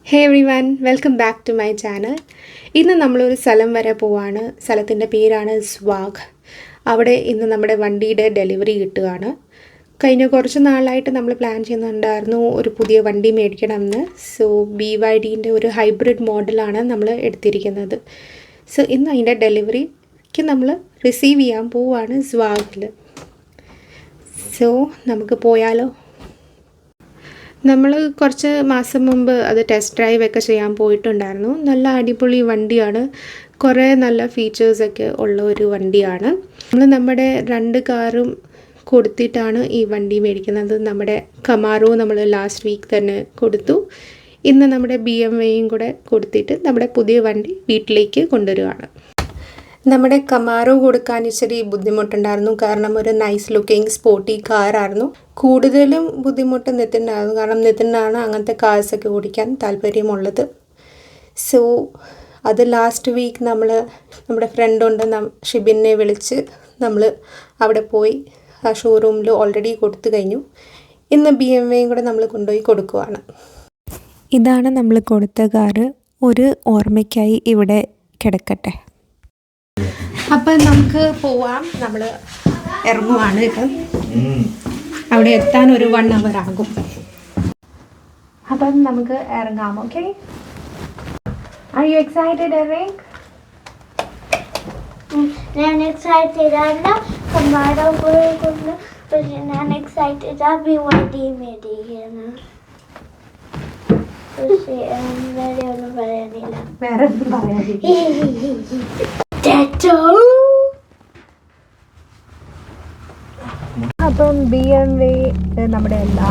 Hey everyone welcome back to my channel. ഇന്ന് നമ്മളൊരു സ്ഥലം വരെ പോവാണ്. സ്ഥലത്തിൻ്റെ പേരാണ് സ്വാഗ്. അവിടെ ഇന്ന് നമ്മുടെ വണ്ടിയുടെ ഡെലിവറി കിട്ടുകയാണ്. കഴിഞ്ഞ കുറച്ച് നാളായിട്ട് നമ്മൾ പ്ലാൻ ചെയ്യുന്നുണ്ടായിരുന്നു ഒരു പുതിയ വണ്ടി മേടിക്കണമെന്ന്. സോ BYDൻ്റെ ഒരു ഹൈബ്രിഡ് മോഡലാണ് നമ്മൾ എടുത്തിരിക്കുന്നത്. സോ ഇന്ന് അതിൻ്റെ ഡെലിവറിക്ക് നമ്മൾ റിസീവ് ചെയ്യാൻ പോവുകയാണ് സ്വാഗിൽ. സോ നമുക്ക് പോയാലോ. നമ്മൾ കുറച്ച് മാസം മുമ്പ് അത് ടെസ്റ്റ് ഡ്രൈവ് ഒക്കെ ചെയ്യാൻ പോയിട്ടുണ്ടായിരുന്നു. നല്ല അടിപൊളി വണ്ടിയാണ്. കുറേ നല്ല ഫീച്ചേഴ്സൊക്കെ ഉള്ള ഒരു വണ്ടിയാണ്. നമ്മൾ നമ്മുടെ 2 കാറും കൊടുത്തിട്ടാണ് ഈ വണ്ടി മേടിക്കുന്നത്. നമ്മുടെ കമാറോ നമ്മൾ ലാസ്റ്റ് വീക്ക് തന്നെ കൊടുത്തു. ഇന്ന് നമ്മുടെ BMW കൂടെ കൊടുത്തിട്ട് നമ്മുടെ പുതിയ വണ്ടി വീട്ടിലേക്ക് കൊണ്ടുവരികയാണ്. നമ്മുടെ കമാറോ കൊടുക്കാൻ ഇച്ചിരി ബുദ്ധിമുട്ടുണ്ടായിരുന്നു. കാരണം ഒരു നൈസ് ലുക്കിംഗ് സ്പോർട്ടി കാറായിരുന്നു. കൂടുതലും ബുദ്ധിമുട്ട് നിതിനായിരുന്നു. കാരണം നിതിനാണ് അങ്ങനത്തെ കാർസൊക്കെ ഓടിക്കാൻ താല്പര്യമുള്ളത്. സോ അത് ലാസ്റ്റ് വീക്ക് നമ്മുടെ ഫ്രണ്ടുണ്ട് ഷിബിനെ വിളിച്ച് നമ്മൾ അവിടെ പോയി ആ ഷോറൂമിൽ ഓൾറെഡി കൊടുത്തു കഴിഞ്ഞു. ഇന്ന് BMW കൂടെ നമ്മൾ കൊണ്ടുപോയി കൊടുക്കുവാണ്. ഇതാണ് നമ്മൾ കൊടുത്ത കാറ്. ഒരു ഓർമ്മയ്ക്കായി ഇവിടെ കിടക്കട്ടെ. അപ്പം നമുക്ക് പോവാം. നമ്മൾ ഇറങ്ങുവാണ്. ഇപ്പം അവിടെ എത്താൻ ഒരു 1 hour ആകും. അപ്പം നമുക്ക് ഇറങ്ങാം. Okay, are you excited Eric? ഞാൻ എക്സൈറ്റഡ് അല്ല. കമാറോ കൊണ്ട് പക്ഷെ ഞാൻ എക്സൈറ്റഡ് ആ BYD മേടിക്കുന്നു. പക്ഷേ വേറെ ഒന്നും പറയാനില്ല. വേറെ ഒന്നും പറയാനില്ല. അപ്പം BMW നമ്മുടെ എല്ലാ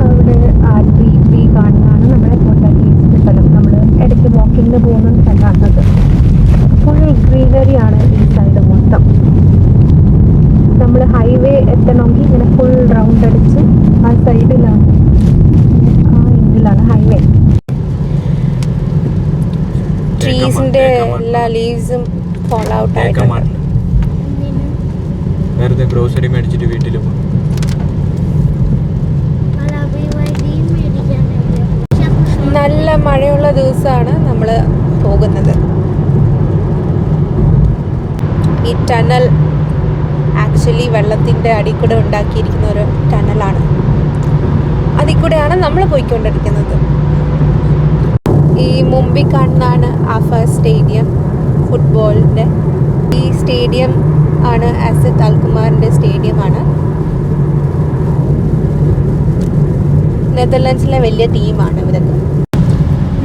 അവിടെ RTP കാണുന്നതാണ് നമ്മുടെ കോട്ടാക്കി സ്ഥലം. നമ്മൾ ഇടയ്ക്ക് വാക്കിങ്ങിന് പോകുന്ന സ്ഥലമാണത്. ഫുൾ ഗ്രീനറിയാണ് ഈ സൈഡ് മൊത്തം. നമ്മൾ ഹൈവേ എത്തണമെങ്കിൽ ഇങ്ങനെ ഫുൾ റൗണ്ട് അടിച്ച് ആ സൈഡിലാണ്, ആ എൻഡിലാണ് ഹൈവേ. ട്രീസിന്റെ എല്ലാ ലീവ്സും ഫോൾ ഔട്ട് ആയിട്ടുണ്ട്. വെറുതെ ഗ്രോസറി മേടിച്ചിട്ട് വീട്ടിൽ നല്ല മഴയുള്ള ദിവസമാണ് നമ്മൾ പോകുന്നത്. ഈ ടണൽ ആക്ച്വലി വെള്ളത്തിൻ്റെ അടിയിൽ കൂടെ ഉണ്ടാക്കിയിരിക്കുന്ന ഒരു ടണലാണ്. അതിൽ കൂടെയാണ് നമ്മൾ പോയിക്കൊണ്ടിരിക്കുന്നത്. ഈ മുമ്പിൽ കാണുന്നതാണ് ആഫ സ്റ്റേഡിയം, ഫുട്ബോളിൻ്റെ. ഈ സ്റ്റേഡിയം ആണ് അസത്ത് അൽകുമാറിൻ്റെ സ്റ്റേഡിയമാണ്. നെതർലൻഡ്സിലെ വലിയ ടീമാണ് ഇവരൊക്കെ.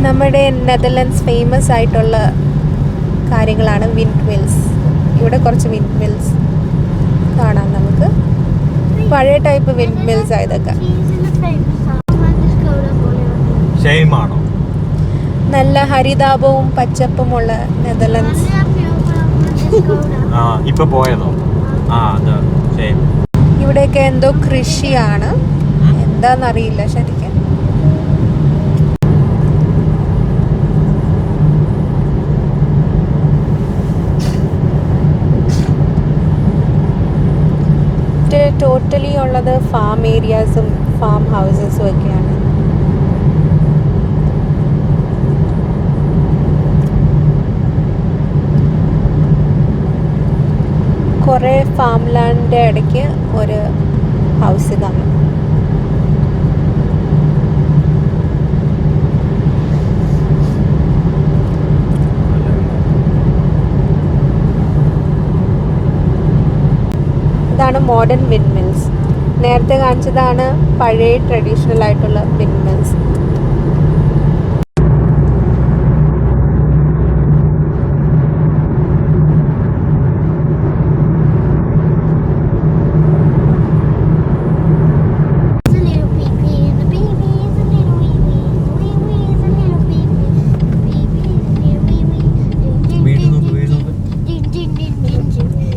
നമ്മുടെ നെതർലൻഡ്സ് ഫേമസ് ആയിട്ടുള്ള കാര്യങ്ങളാണ് വിൻഡ് മിൽസ്. ഇവിടെ കുറച്ച് വിൻഡ് മിൽസ് കാണാം നമുക്ക്. പഴയ ടൈപ്പ് വിൻഡ് മിൽസ് ആയതൊക്കെ. നല്ല ഹരിതാപവും പച്ചപ്പുമുള്ള നെതർലൻഡ്സ്. ഇവിടെയൊക്കെ എന്തോ കൃഷിയാണ്, എന്താന്നറിയില്ല ശരിക്കും. ടോട്ടലി ഉള്ളത് ഫാം ഏരിയാസും ഫാം ഹൗസസും ഒക്കെയാണ്. കുറേ ഫാം ലാൻഡിൻ്റെ ഇടയ്ക്ക് ഒരു ഹൗസ് കാണും. ഇതാണ് മോഡേൺ വിൻഡ് മിൽസ്. നേരത്തെ കാണിച്ചതാണ് പഴയ ട്രഡീഷണൽ ആയിട്ടുള്ള വിൻഡ് മിൽസ്.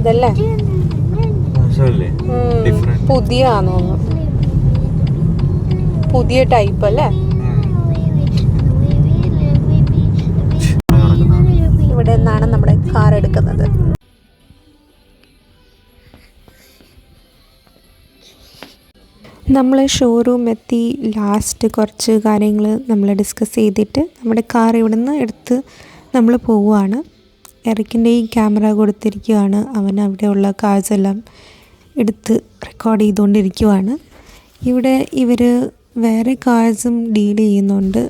ഇതല്ലേ പുതിയ പുതിയ ടൈപ്പ് അല്ലേ. ഇവിടെ നമ്മൾ ഷോറൂം എത്തി ലാസ്റ്റ് കുറച്ച് കാര്യങ്ങൾ നമ്മൾ ഡിസ്കസ് ചെയ്തിട്ട് നമ്മുടെ കാർ ഇവിടെ നിന്ന് എടുത്ത് നമ്മൾ പോവുകയാണ്. എറിക്കിൻ്റെ ഈ ക്യാമറ കൊടുത്തിരിക്കുകയാണ്. അവൻ അവിടെയുള്ള കാഴ്ച എല്ലാം എടുത്ത് റെക്കോർഡ് ചെയ്തുകൊണ്ടിരിക്കുകയാണ്. ഇവിടെ ഇവർ വേറെ കാഴ്സും ഡീൽ ചെയ്യുന്നുണ്ട്.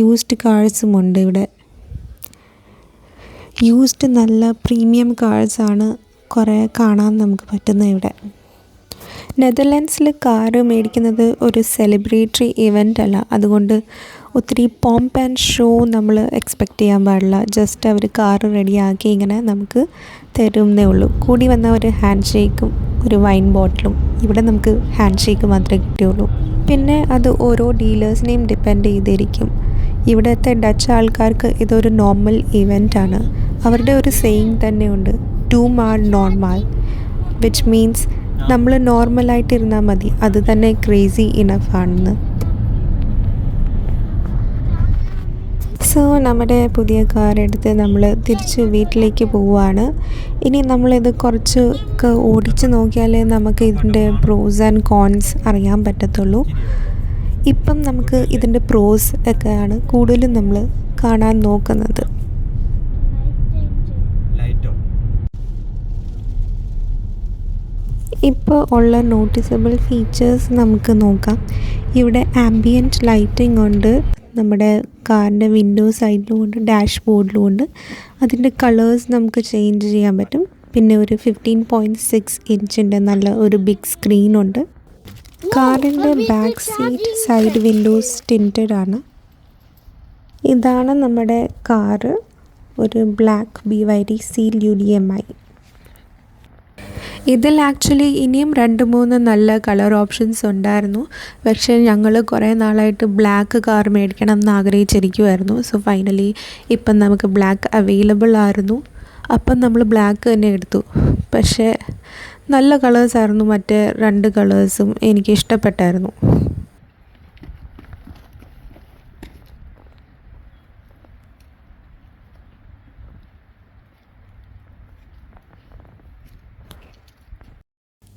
യൂസ്ഡ് കാഴ്സും ഉണ്ട് ഇവിടെ. യൂസ്ഡ് നല്ല പ്രീമിയം കാഴ്സാണ് കുറേ കാണാൻ നമുക്ക് പറ്റുന്നത് ഇവിടെ. നെതർലാൻഡ്സിൽ കാറ് മേടിക്കുന്നത് ഒരു സെലിബ്രേറ്ററി ഇവൻ്റ് അല്ല. അതുകൊണ്ട് ഒത്തിരി പോംപ് ആൻഡ് ഷോ നമ്മൾ എക്സ്പെക്റ്റ് ചെയ്യാൻ പാടില്ല. ജസ്റ്റ് അവർ കാറ് റെഡിയാക്കി ഇങ്ങനെ നമുക്ക് തരുന്നേ ഉള്ളൂ. കൂടി വന്ന ഒരു ഹാൻഡ് ഷേക്കും ഒരു വൈൻ ബോട്ടിലും. ഇവിടെ നമുക്ക് ഹാൻഡ് ഷേക്ക് മാത്രമേ കിട്ടുകയുള്ളൂ. പിന്നെ അത് ഓരോ ഡീലേഴ്സിനെയും ഡിപ്പെൻഡ് ചെയ്തിരിക്കും. ഇവിടുത്തെ ഡച്ച് ആൾക്കാർക്ക് ഇതൊരു നോർമൽ ഇവൻ്റാണ്. അവരുടെ ഒരു സെയിങ് തന്നെയുണ്ട്, ടൂം ആർ നോർമൽ, വിച്ച് മീൻസ് നമ്മൾ നോർമലായിട്ടിരുന്നാൽ മതി, അത് തന്നെ ക്രേസി ഇനഫ് ആണെന്ന്. സോ നമ്മുടെ പുതിയ കാർ എടുത്ത് നമ്മൾ തിരിച്ച് വീട്ടിലേക്ക് പോവുകയാണ്. ഇനി നമ്മളിത് കുറച്ചൊക്കെ ഓടിച്ച് നോക്കിയാലേ നമുക്ക് ഇതിൻ്റെ പ്രോസ് ആൻഡ് കോൺസ് അറിയാൻ പറ്റത്തുള്ളൂ. ഇപ്പം നമുക്ക് ഇതിൻ്റെ പ്രോസ് ഒക്കെയാണ് കൂടുതലും നമ്മൾ കാണാൻ നോക്കുന്നത്. ഇപ്പോൾ ഉള്ള നോട്ടീസബിൾ ഫീച്ചേഴ്സ് നമുക്ക് നോക്കാം. ഇവിടെ ആംബിയൻറ്റ് ലൈറ്റിംഗ് ഉണ്ട്. നമ്മുടെ കാറിൻ്റെ വിൻഡോ സൈഡിലും ഉണ്ട്, ഡാഷ്ബോർഡിലും ഉണ്ട്. അതിൻ്റെ കളേഴ്സ് നമുക്ക് ചേഞ്ച് ചെയ്യാൻ പറ്റും. പിന്നെ ഒരു 15.6 ഇഞ്ചിൻ്റെ നല്ല ഒരു ബിഗ് സ്ക്രീനുണ്ട്. കാറിൻ്റെ back seat side Windows tinted ആണ്. ഇതാണ് നമ്മുടെ കാറ്, ഒരു ബ്ലാക്ക് BYD Seal UDMI. ഇതിൽ ആക്ച്വലി ഇനിയും 2-3 നല്ല കളർ ഓപ്ഷൻസ് ഉണ്ടായിരുന്നു. പക്ഷേ ഞങ്ങൾ കുറേ നാളായിട്ട് ബ്ലാക്ക് കാർ മേടിക്കണം എന്ന് ആഗ്രഹിച്ചിരിക്കുമായിരുന്നു. സോ ഫൈനലി ഇപ്പം നമുക്ക് ബ്ലാക്ക് അവൈലബിൾ ആയിരുന്നു. അപ്പം നമ്മൾ ബ്ലാക്ക് തന്നെ എടുത്തു. പക്ഷേ നല്ല കളേഴ്സായിരുന്നു മറ്റേ 2 കളേഴ്സും. എനിക്ക് ഇഷ്ടപ്പെട്ടായിരുന്നു.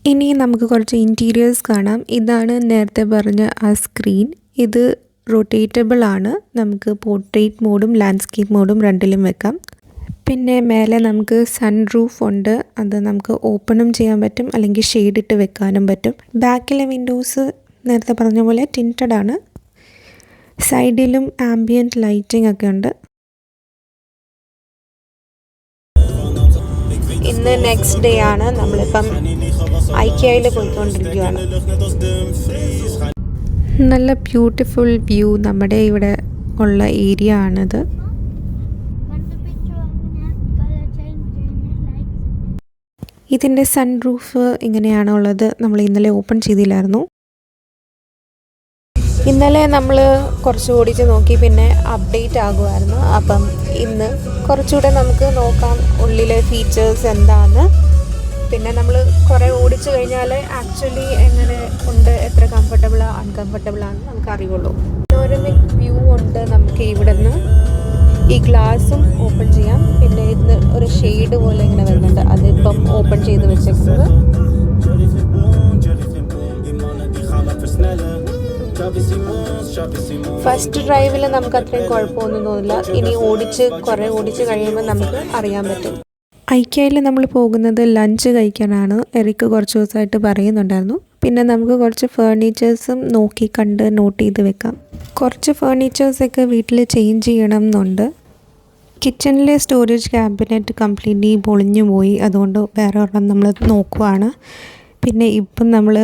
ഇനി നമുക്ക് കുറച്ച് ഇൻറ്റീരിയേഴ്സ് കാണാം. ഇതാണ് നേരത്തെ പറഞ്ഞ ആ സ്ക്രീൻ. ഇത് റൊട്ടേറ്റബിൾ ആണ്. നമുക്ക് പോർട്രേറ്റ് മോഡും ലാൻഡ്സ്കേപ്പ് മോഡും രണ്ടിലും വെക്കാം. പിന്നെ മേലെ നമുക്ക് സൺ റൂഫ് ഉണ്ട്. അത് നമുക്ക് ഓപ്പണും ചെയ്യാൻ പറ്റും, അല്ലെങ്കിൽ ഷെയ്ഡ് ഇട്ട് വെക്കാനും പറ്റും. ബാക്കിലെ വിൻഡോസ് നേരത്തെ പറഞ്ഞ പോലെ ടിൻറ്റഡ് ആണ്. സൈഡിലും ആംബിയൻറ്റ് ലൈറ്റിംഗ് ഒക്കെ ഉണ്ട്. ഇന്ന് നെക്സ്റ്റ് ഡേ ആണ്. നമ്മളിപ്പം ഐക്യയിൽ പോയിക്കൊണ്ടിരിക്കുകയാണ്. നല്ല ബ്യൂട്ടിഫുൾ വ്യൂ നമ്മുടെ ഇവിടെ ഉള്ള ഏരിയ ആണിത്. ഇതിൻ്റെ സൺ റൂഫ് ഇങ്ങനെയാണുള്ളത്. നമ്മൾ ഇന്നലെ ഓപ്പൺ ചെയ്തില്ലായിരുന്നു. ഇന്നലെ നമ്മൾ കുറച്ച് ഓടിച്ച് നോക്കി, പിന്നെ അപ്ഡേറ്റ് ആകുമായിരുന്നു. അപ്പം ഇന്ന് കുറച്ചുകൂടെ നമുക്ക് നോക്കാം ഉള്ളിലെ ഫീച്ചേഴ്സ് എന്താണെന്ന്. പിന്നെ നമ്മൾ കുറേ ഓടിച്ചു കഴിഞ്ഞാൽ ആക്ച്വലി എങ്ങനെ ഉണ്ട്, എത്ര കംഫർട്ടബിളാണ് അൺകംഫർട്ടബിളാണെന്ന് നമുക്ക് അറിയുള്ളൂ. പനോരമിക് വ്യൂ ഉണ്ട് നമുക്ക് ഇവിടെ നിന്ന്. ഈ ഗ്ലാസും ഓപ്പൺ ചെയ്യാം. പിന്നെ ഇതിന് ഒരു ഷെയ്ഡ് പോലെ ഇങ്ങനെ വരുന്നുണ്ട്. അതിപ്പം ഓപ്പൺ ചെയ്ത് വെച്ചേക്കുന്നത്. ഫസ്റ്റ് ഡ്രൈവിൽ നമുക്ക് അത്രയും കുഴപ്പമൊന്നും തോന്നില്ല. ഇനി കുറേ ഓടിച്ച് കഴിയുമ്പോൾ നമുക്ക് അറിയാൻ പറ്റും. ഐക്യയിൽ നമ്മൾ പോകുന്നത് ലഞ്ച് കഴിക്കാനാണ്. എറിക്ക് കുറച്ച് ദിവസമായിട്ട് പറയുന്നുണ്ടായിരുന്നു. പിന്നെ നമുക്ക് കുറച്ച് ഫേർണിച്ചേഴ്സും നോക്കി കണ്ട് നോട്ട് ചെയ്ത് വെക്കാം. കുറച്ച് ഫേർണിച്ചേഴ്സൊക്കെ വീട്ടിൽ ചേഞ്ച് ചെയ്യണം എന്നുണ്ട്. കിച്ചണിലെ സ്റ്റോറേജ് ക്യാബിനറ്റ് കംപ്ലീറ്റ്ലി പൊളിഞ്ഞു പോയി. അതുകൊണ്ട് വേറെ ഒരെണ്ണം നമ്മൾ നോക്കുവാണ്. പിന്നെ ഇപ്പം നമ്മൾ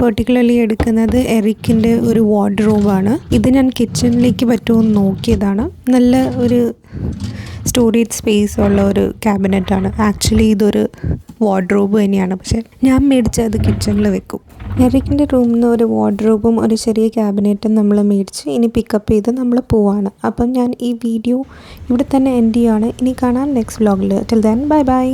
പെർട്ടിക്കുലർലി എടുക്കുന്നത് എറിക്കിൻ്റെ ഒരു വാർഡ്രോബാണ്. ഇത് ഞാൻ കിച്ചണിലേക്ക് പറ്റുമോ എന്ന് നോക്കിയതാണ്. നല്ല ഒരു സ്റ്റോറേജ് സ്പേസ് ഉള്ള ഒരു ക്യാബിനറ്റാണ്. ആക്ച്വലി ഇതൊരു വാർഡ്രോബ് തന്നെയാണ്, പക്ഷേ ഞാൻ മേടിച്ചത് കിച്ചണിൽ വെക്കും. എറിക്കിൻ്റെ റൂമിൽ നിന്ന് ഒരു വാർഡ്രോബും ഒരു ചെറിയ ക്യാബിനറ്റും നമ്മൾ മേടിച്ച് ഇനി പിക്കപ്പ് ചെയ്ത് നമ്മൾ പോവാണ്. അപ്പം ഞാൻ ഈ വീഡിയോ ഇവിടെ തന്നെ എൻഡ് ചെയ്യുകയാണ്. ഇനി കാണാം നെക്സ്റ്റ് വ്ലോഗിൽ. Till then bye by.